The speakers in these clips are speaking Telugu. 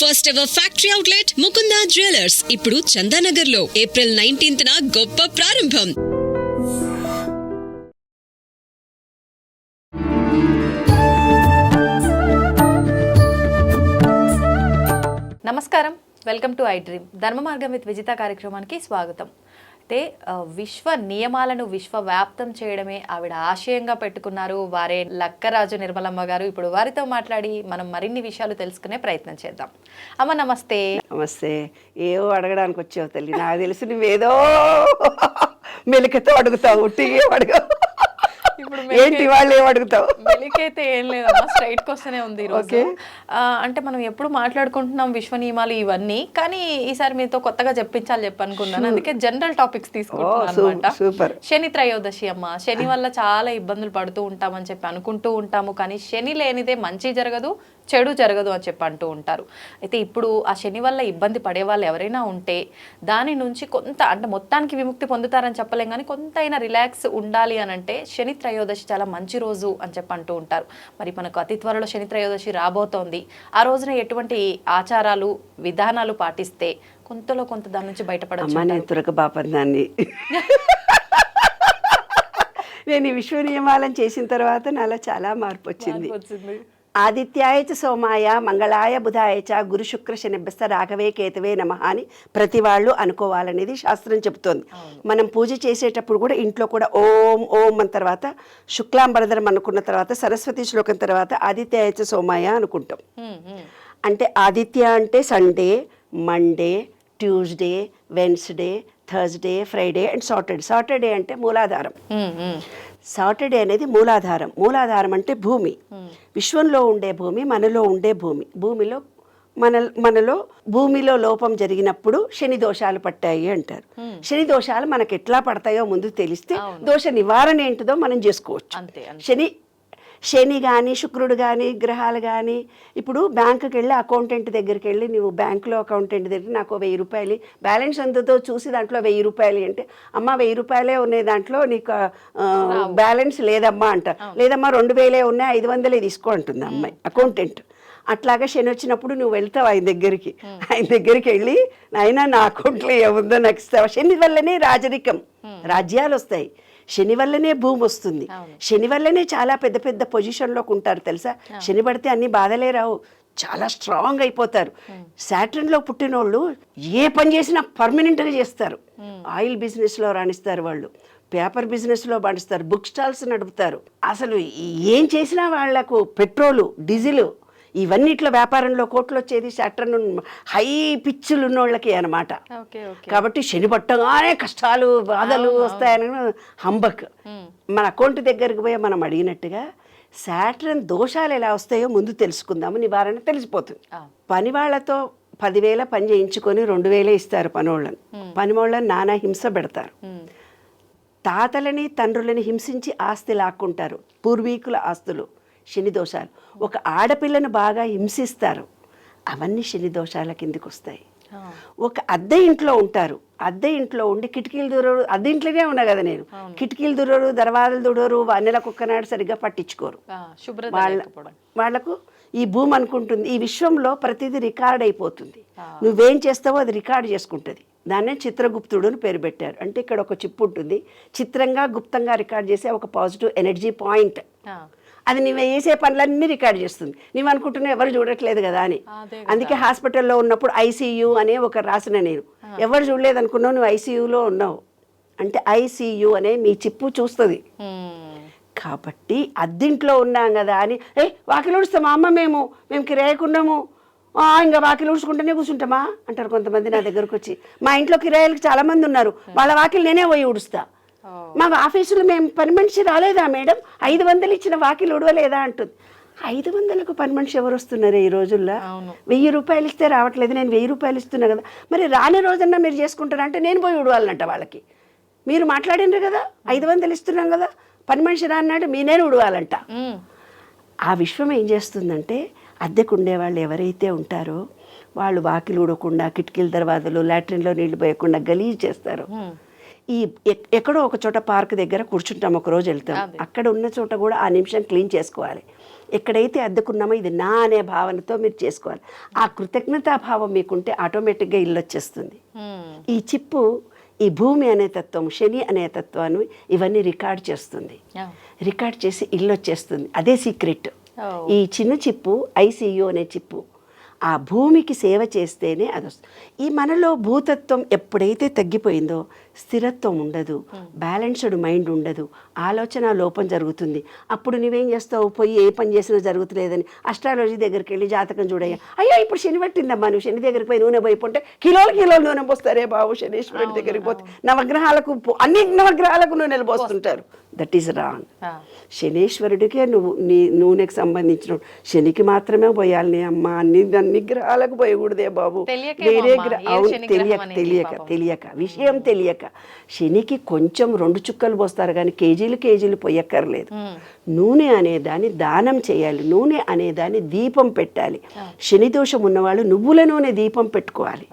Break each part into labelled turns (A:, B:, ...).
A: First ever factory outlet Mukunda jewellers ఇప్పుడు చందానగర్ లో ఏప్రిల్ 19th గొప్ప ప్రారంభం.
B: నమస్కారం, వెల్కమ్ టు ఐ డ్రీమ్. ధర్మ మార్గం విత్ విజిత కార్యక్రమానికి స్వాగతం. అయితే విశ్వ నియమాలను విశ్వవ్యాప్తం చేయడమే ఆవిడ ఆశయంగా పెట్టుకున్నారు వారే లక్కరాజు నిర్మలమ్మ గారు. ఇప్పుడు వారితో మాట్లాడి మనం మరిన్ని విషయాలు తెలుసుకునే ప్రయత్నం చేద్దాం. అమ్మ నమస్తే.
C: నమస్తే. ఏవో అడగడానికి వచ్చావు తల్లి, నాకు తెలిసి నువ్వేదో మెలికతో అడుగుతావు, ఉట్టిగా అడుగు.
B: ఇప్పుడు
C: ఏంటి వాళ్ళు ఏం అడుగుతావు?
B: మెలికైతే ఏం లేదమ్మా, స్ట్రైట్ క్వశ్చనే ఉంది ఈరోజు. అంటే మనం ఎప్పుడు మాట్లాడుకుంటున్నాం విశ్వ నియమాలు ఇవన్నీ, కానీ ఈసారి మీతో కొత్తగా చెప్పించాలి చెప్పనుకున్నాను, అందుకే జనరల్ టాపిక్స్ తీసుకుంటున్నాను అనమాట. శని త్రయోదశి అమ్మ, శని వల్ల చాలా ఇబ్బందులు పడుతూ ఉంటామని చెప్పి అనుకుంటూ ఉంటాము, కానీ శని లేనిదే మంచి జరగదు, చెడు జరగదు అని చెప్పి అంటూ ఉంటారు. అయితే ఇప్పుడు ఆ శని వల్ల ఇబ్బంది పడే వాళ్ళు ఎవరైనా ఉంటే దాని నుంచి కొంత, అంటే మొత్తానికి విముక్తి పొందుతారని చెప్పలేం, కానీ కొంత అయినా రిలాక్స్ ఉండాలి అని అంటే శని త్రయోదశి చాలా మంచి రోజు అని చెప్పి అంటూ ఉంటారు. మరి మనకు అతి త్వరలో శని త్రయోదశి రాబోతోంది. ఆ రోజున ఎటువంటి ఆచారాలు విధానాలు పాటిస్తే కొంతలో కొంత దాని నుంచి బయటపడచ్చు?
C: నేను ఈ విశ్వ నియమాలను చేసిన తర్వాత నాలో చాలా మార్పు వచ్చింది. ఆదిత్యాయ చ సోమాయ మంగళాయ బుధాయ చ గురు శుక్ర శనిభ్యస్త రాఘవే కేతవే నమః అని ప్రతి వాళ్ళు అనుకోవాలనేది శాస్త్రం చెబుతోంది. మనం పూజ చేసేటప్పుడు కూడా ఇంట్లో కూడా ఓం ఓం అన్న తర్వాత శుక్లాంబరధరం అనుకున్న తర్వాత సరస్వతి శ్లోకం తర్వాత ఆదిత్యాయ చ సోమాయ అనుకుంటాం. అంటే ఆదిత్య అంటే Sunday, Monday, Tuesday, Wednesday, Thursday, Friday and Saturday. Saturday అంటే మూలాధారం. సాటర్డే అనేది మూలాధారం. మూలాధారం అంటే భూమి, విశ్వంలో ఉండే భూమి, మనలో ఉండే భూమి. మనలో భూమిలో లోపం జరిగినప్పుడు శని దోషాలు పట్టాయి అంటారు. శని దోషాలు మనకు ఎట్లా పడతాయో ముందు తెలిస్తే దోష నివారణ ఏంటిదో మనం చేసుకోవచ్చు. శని కానీ శుక్రుడు కానీ గ్రహాలు కానీ, ఇప్పుడు బ్యాంకుకి వెళ్ళి అకౌంటెంట్ దగ్గరికి వెళ్ళి, నువ్వు బ్యాంకులో అకౌంటెంట్ దగ్గర నాకు 1000 రూపాయలు బ్యాలెన్స్ ఎంతతో చూసి దాంట్లో 1000 రూపాయలు అంటే, అమ్మ 1000 రూపాయలే ఉన్నాయి దాంట్లో, నీకు బ్యాలెన్స్ లేదమ్మా అంట. లేదమ్మా 2000 ఉన్నాయి, 500 తీసుకో అంటుంది అమ్మాయి అకౌంటెంట్. అట్లాగా శని వచ్చినప్పుడు నువ్వు వెళ్తావు ఆయన దగ్గరికి వెళ్ళి, అయినా నా అకౌంట్లో ఏముందో నాకు ఇస్తావా. శని వల్లనే రాజరికం, రాజ్యాలు వస్తాయి. శని వల్లనే భూమి వస్తుంది. శని వల్లనే చాలా పెద్ద పెద్ద పొజిషన్లోకి ఉంటారు తెలుసా. శని పడితే అన్ని బాధలే రావు, చాలా స్ట్రాంగ్ అయిపోతారు. సాటర్న్లో పుట్టినోళ్ళు ఏ పని చేసినా పర్మనెంట్గా చేస్తారు. ఆయిల్ బిజినెస్లో రాణిస్తారు వాళ్ళు, పేపర్ బిజినెస్లో రాణిస్తారు, బుక్ స్టాల్స్ నడుపుతారు. అసలు ఏం చేసినా వాళ్లకు పెట్రోలు, డీజిల్ ఇవన్నిట్లో వ్యాపారంలో కోట్లు వచ్చేది సాటర్న్ హై పిచ్చులు ఉన్నోళ్ళకి అనమాట. కాబట్టి శని పట్టగానే కష్టాలు బాధలు వస్తాయని హంబక్. మన అకౌంట్ దగ్గరికి పోయి మనం అడిగినట్టుగా సాటర్న్ దోషాలు ఎలా వస్తాయో ముందు తెలుసుకుందాము, నివారణ తెలిసిపోతుంది. పని వాళ్ళతో 10,000 పని చేయించుకొని 2,000 ఇస్తారు పనోళ్ళని. పనివాళ్ళని నానా హింస పెడతారు. తాతలని తండ్రులని హింసించి ఆస్తి లాక్కుంటారు, పూర్వీకుల ఆస్తులు. శని దోషాలు. ఒక ఆడపిల్లను బాగా హింసిస్తారు, అవన్నీ శని దోషాల కిందికి వస్తాయి. ఒక అద్దె ఇంట్లో ఉంటారు, అద్దె ఇంట్లో ఉండి కిటికీలు దూరరు, అద్దె ఇంట్లోనే ఉన్నా కదా నేను, కిటికీలు దూరరు, దర్వాజలు దూడరు, నెలకు ఒక్కనాడు సరిగ్గా పట్టించుకోరు. వాళ్లకు ఈ భూమి అనుకుంటుంది, ఈ విశ్వంలో ప్రతిదీ రికార్డ్ అయిపోతుంది, నువ్వేం చేస్తావో అది రికార్డ్ చేసుకుంటుంది. దాన్నే చిత్రగుప్తుడు అని పేరు పెట్టారు. అంటే ఇక్కడ ఒక చిప్పు ఉంటుంది, చిత్రంగా గుప్తంగా రికార్డ్ చేసే ఒక పాజిటివ్ ఎనర్జీ పాయింట్. అది నువ్వు వేసే పనులన్నీ రికార్డ్ చేస్తుంది. నువ్వు అనుకుంటున్నావు ఎవరు చూడట్లేదు కదా అని. అందుకే హాస్పిటల్లో ఉన్నప్పుడు ఐసీయూ అనే ఒక రాసిన నేను, ఎవరు చూడలేదు అనుకున్నావు, నువ్వు ఐసీయూలో ఉన్నావు అంటే ఐసీయూ అనే మీ చిప్పు చూస్తుంది. కాబట్టి అద్దింట్లో ఉన్నాం కదా అని వాకిలు ఊడుస్తామా అమ్మ, మేము కిరాయకున్నాము, ఇంకా వాకిలు ఊడ్చుకుంటూనే కూర్చుంటామా అంటారు కొంతమంది నా దగ్గరకు వచ్చి. మా ఇంట్లో కిరాయిలకు చాలా మంది ఉన్నారు, వాళ్ళ వాకిలు నేనే పోయి ఊడుస్తా. మా ఆఫీసులో మేము పని మనిషి రాలేదా మేడం, 500 ఇచ్చిన వాకిలు ఉడవలేదా అంటుంది. 500కు పని మనిషి ఎవరు వస్తున్నారు ఈ రోజుల్లో? 1000 రూపాయలు ఇస్తే రావట్లేదు, నేను 1000 రూపాయలు ఇస్తున్నా కదా, మరి రాని రోజన్నా మీరు చేసుకుంటారా అంటే నేను పోయి ఉడవాలనంట వాళ్ళకి. మీరు మాట్లాడినారు కదా, 500 ఇస్తున్నాం కదా, పని మనిషి రాన్నాడు, నేను ఉడవాలంట. ఆ విశ్వం ఏం చేస్తుందంటే, అద్దెకు ఉండేవాళ్ళు ఎవరైతే ఉంటారో వాళ్ళు వాకిలు ఊడకుండా, కిటికీల దర్వాజలు, లాట్రిన్లో నీళ్లు పోయకుండా గలీజ్ చేస్తారు. ఈ ఎక్కడో ఒక చోట పార్క్ దగ్గర కూర్చుంటాం, ఒక రోజు వెళ్తాం, అక్కడ ఉన్న చోట కూడా ఆ నిమిషం క్లీన్ చేసుకోవాలి. ఎక్కడైతే అద్దుకున్నామో ఇది నా అనే భావనతో మీరు చేసుకోవాలి. ఆ కృతజ్ఞతాభావం మీకుంటే ఆటోమేటిక్గా ఇల్లు వచ్చేస్తుంది. ఈ చిప్పు ఈ భూమి అనే తత్వం, శని అనే తత్వాన్ని ఇవన్నీ రికార్డ్ చేస్తుంది. రికార్డ్ చేసి ఇల్లు వచ్చేస్తుంది. అదే సీక్రెట్. ఈ చిన్న చిప్పు ఐసీయూ అనే చిప్పు ఆ భూమికి సేవ చేస్తేనే అది వస్తుంది. ఈ మనలో భూతత్వం ఎప్పుడైతే తగ్గిపోయిందో స్థిరత్వం ఉండదు, బ్యాలెన్స్డ్ మైండ్ ఉండదు, ఆలోచన లోపం జరుగుతుంది. అప్పుడు నువ్వేం చేస్తావు, పోయి ఏ పని చేసినా జరుగుతులేదని అస్ట్రాలజీ దగ్గరికి వెళ్ళి జాతకం చూడయ్యా, అయ్యో ఇప్పుడు శని పట్టిందమ్మా, నువ్వు శని దగ్గరికి పోయి నూనె పోయిపోతే కిలోలు నూనె పోస్తారే బాబు, శనీశ్వరుడి దగ్గరికి పోతే నవగ్రహాలకు అన్ని నవగ్రహాలకు నూనెలు పోస్తుంటారు. That is wrong. శనీశ్వరుడికే నువ్వు నీ నూనెకి సంబంధించిన, శనికి మాత్రమే పోయాలి నీ అమ్మ, అన్ని గ్రహాలకు పోయకూడదే బాబు. వేరే తెలియక విషయం తెలియక శనికి కొంచెం 2 చుక్కలు పోస్తారు కానీ కేజీలు పోయక్కర్లేదు. నూనె అనేదాన్ని దానం చేయాలి, నూనె అనేదాన్ని దీపం పెట్టాలి. శని దోషం ఉన్నవాళ్ళు నువ్వుల నూనె దీపం పెట్టుకోవాలి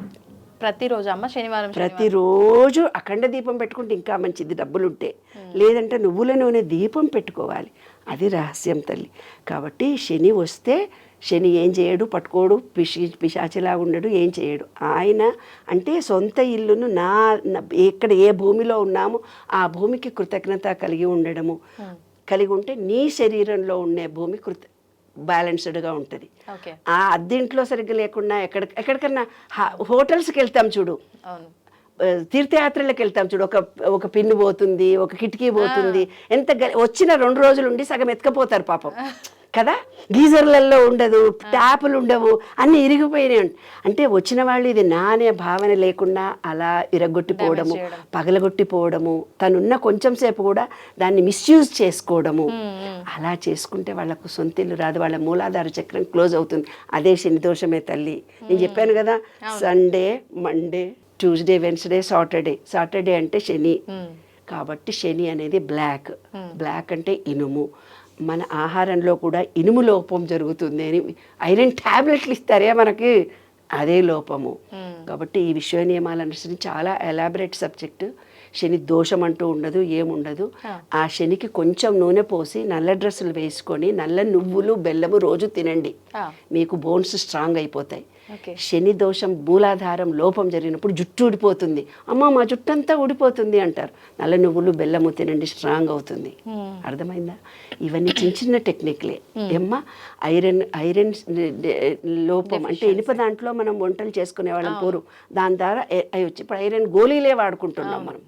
B: ప్రతిరోజు. అమ్మ శనివారం
C: ప్రతిరోజు అఖండ దీపం పెట్టుకుంటే ఇంకా మంచిది, డబ్బులుంటే. లేదంటే నువ్వుల నూనె దీపం పెట్టుకోవాలి. అది రహస్యం తల్లి. కాబట్టి శని వస్తే శని ఏం చేయడు, పట్టుకోడు, పిశాచిలా ఉండడు, ఏం చేయడు. ఆయన అంటే సొంత ఇల్లును ఎక్కడ ఏ భూమిలో ఉన్నామో ఆ భూమికి కృతజ్ఞత కలిగి ఉండడము, కలిగి ఉంటే నీ శరీరంలో ఉండే భూమి బ్యాలెన్స్డ్గా ఉంటుంది. ఆ అద్దెంట్లో సరిగ్గా లేకుండా ఎక్కడికన్నా హోటల్స్కి వెళ్తాం చూడు, తీర్థయాత్రలకు వెళ్తాం చూడు, ఒక పిన్ను పోతుంది, ఒక కిటికీ పోతుంది, ఎంత వచ్చిన 2 రోజులు ఉండి సగం ఎత్తుకపోతారు పాపం కదా. గీజర్లలో ఉండదు, ట్యాపులు ఉండవు, అన్నీ ఇరిగిపోయినాయి. అంటే వచ్చిన వాళ్ళు ఇది నా అనే భావన లేకుండా అలా ఇరగొట్టిపోవడము, పగలగొట్టిపోవడము, తనున్న కొంచెం సేపు కూడా దాన్ని మిస్యూజ్ చేసుకోవడము, అలా చేసుకుంటే వాళ్ళకు సొంతిల్లు రాదు, వాళ్ళ మూలాధార చక్రం క్లోజ్ అవుతుంది. అదే శని దోషమే తల్లి. నేను చెప్పాను కదా, Sunday, Monday, Tuesday, Wednesday, Saturday అంటే శని. కాబట్టి శని అనేది బ్లాక్ అంటే ఇనుము. మన ఆహారంలో కూడా ఇనుము లోపం జరుగుతుంది అని ఐరన్ ట్యాబ్లెట్లు ఇస్తారే మనకి, అదే లోపము. కాబట్టి ఈ విశ్వ నియమాలు అనుసరించి చాలా ఎలాబరేట్ సబ్జెక్టు. శని దోషం అంటూ ఉండదు, ఏముండదు. ఆ శనికి కొంచెం నూనె పోసి నల్ల డ్రెస్సులు వేసుకొని నల్ల నువ్వులు బెల్లము రోజు తినండి, మీకు బోన్స్ స్ట్రాంగ్ అయిపోతాయి. శని దోషం మూలాధారం లోపం జరిగినప్పుడు జుట్టు ఊడిపోతుంది, అమ్మ మా జుట్టు అంతా ఊడిపోతుంది అంటారు. నల్ల నువ్వులు బెల్లము తినండి, స్ట్రాంగ్ అవుతుంది. అర్థమైందా? ఇవన్నీ చిన్న టెక్నిక్లే ఏమ్మా. ఐరన్ లోపం అంటే ఇనుప దాంట్లో మనం వంటలు చేసుకునే వాళ్ళం పూర్వం, దాని ద్వారా అవి వచ్చి ఇప్పుడు ఐరన్ గోళీలే వాడుకుంటున్నాం మనం.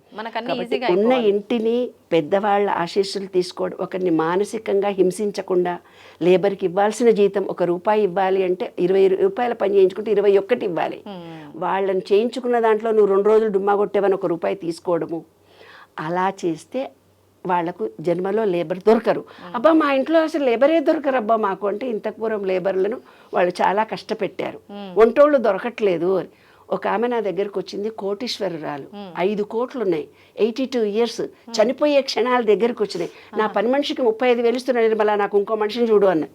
C: ఉన్న ఇంటిని పెద్దవాళ్ళ ఆశీస్సులు తీసుకోవడం, ఒకరిని మానసికంగా హింసించకుండా, లేబర్కి ఇవ్వాల్సిన జీతం ₹1 ఇవ్వాలి అంటే 20 రూపాయల పని చేయించుకుంటే 21 ఇవ్వాలి. వాళ్ళని చేయించుకున్న దాంట్లో నువ్వు 2 రోజులు డుమ్మా కొట్టేవని ₹1 తీసుకోవడము, అలా చేస్తే వాళ్లకు జన్మలో లేబర్ దొరకరు. అబ్బా మా ఇంట్లో అసలు లేబరే దొరకరు అబ్బా మాకు అంటే, ఇంత పూర్వం లేబర్లను వాళ్ళు చాలా కష్టపెట్టారు, వంటోళ్ళు దొరకట్లేదు అని. ఒక ఆమె నా దగ్గరకు వచ్చింది, కోటీశ్వరురాలు, 5 కోట్లు ఉన్నాయి, 82 ఇయర్స్, చనిపోయే క్షణాల దగ్గరకు వచ్చినాయి. నా పని మనిషికి 35,000 ఇస్తున్నాను, మళ్ళీ నాకు ఇంకో మనిషిని చూడు అన్న.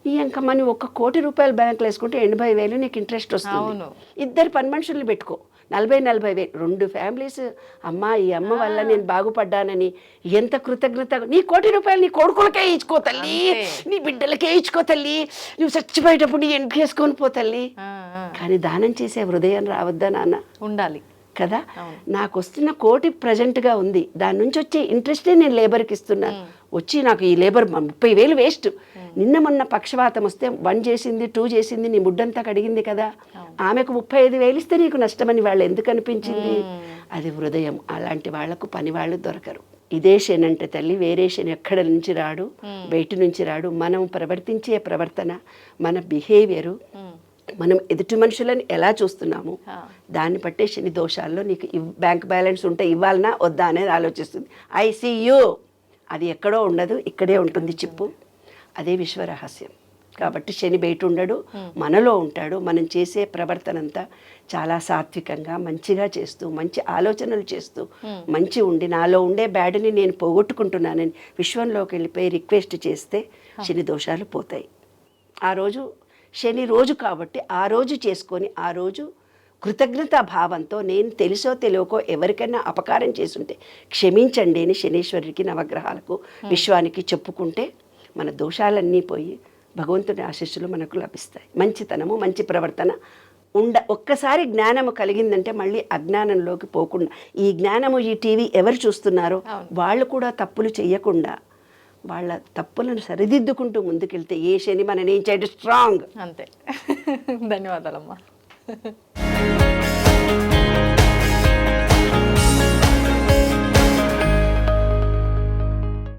C: ఈ అంకమ్మ నువ్వు ₹1,00,00,000 బ్యాంకులో వేసుకుంటే 80,000 నీకు ఇంట్రెస్ట్ వస్తుంది. 2 పని మనుషులు పెట్టుకో, 40,000 2 ఫ్యామిలీస్. అమ్మ ఈ అమ్మ వల్ల నేను బాగుపడ్డానని ఎంత కృతజ్ఞత. నీ ₹1,00,00,000 నీ కొడుకులకే ఇచ్చుకో తల్లి, నీ బిడ్డలకే ఇచ్చుకో తల్లి, నువ్వు చచ్చిపోయేటప్పుడు నీ ఎంటికి వేసుకొని పో తల్లి. కానీ దానం చేసే హృదయం రావద్దా నాన్న? ఉండాలి కదా. నాకు వస్తున్న కోటి ప్రజెంట్గా ఉంది, దాని నుంచి వచ్చే ఇంట్రెస్టే నేను లేబర్కి ఇస్తున్నాను. వచ్చి నాకు ఈ లేబర్ 30,000 వేస్ట్. నిన్న మొన్న పక్షవాతం వస్తే 1 చేసింది 2 చేసింది, నీ ముడ్డంతా కడిగింది కదా, ఆమెకు 35,000 ఇస్తే నీకు నష్టమని వాళ్ళు ఎందుకు అనిపించింది? అది హృదయం. అలాంటి వాళ్లకు పని వాళ్ళు దొరకరు. ఇదే శని అంటే తల్లి, వేరే శని ఎక్కడ నుంచి రాడు, బయట నుంచి రాడు. మనం ప్రవర్తించే ప్రవర్తన, మన బిహేవియరు, మనం ఎదుటి మనుషులను ఎలా చూస్తున్నాము దాన్ని బట్టే శని దోషాల్లో నీకు బ్యాంక్ బ్యాలెన్స్ ఉంటే ఇవ్వాలనా వద్దా అనేది ఆలోచిస్తుంది. ఐసీయూ అది ఎక్కడో ఉండదు, ఇక్కడే ఉంటుంది చిప్పు. అదే విశ్వరహస్యం. కాబట్టి శని బయట ఉండడు, మనలో ఉంటాడు. మనం చేసే ప్రవర్తన అంతా చాలా సాత్వికంగా మంచిగా చేస్తూ, మంచి ఆలోచనలు చేస్తూ, మంచి ఉండి నాలో ఉండే బ్యాడ్ని నేను పోగొట్టుకుంటున్నానని విశ్వంలోకి వెళ్ళిపోయి రిక్వెస్ట్ చేస్తే శని దోషాలు పోతాయి. ఆ రోజు శని రోజు కాబట్టి ఆ రోజు చేసుకొని ఆ రోజు కృతజ్ఞతా భావంతో నేను తెలుసో తెలియకో ఎవరికైనా అపకారం చేసుంటే క్షమించండి అని శనీశ్వరుడికి, నవగ్రహాలకు, విశ్వానికి చెప్పుకుంటే మన దోషాలన్నీ పోయి భగవంతుడి ఆశీస్సులు మనకు లభిస్తాయి. మంచితనము, మంచి ప్రవర్తన ఒక్కసారి జ్ఞానము కలిగిందంటే మళ్ళీ అజ్ఞానంలోకి పోకుండా, ఈ జ్ఞానము, ఈ టీవీ ఎవరు చూస్తున్నారో వాళ్ళు కూడా తప్పులు చేయకుండా వాళ్ళ తప్పులను సరిదిద్దుకుంటూ ముందుకెళ్తే ఏ శని మననేం చేయడం స్ట్రాంగ్.
B: అంతే. ధన్యవాదాలమ్మా.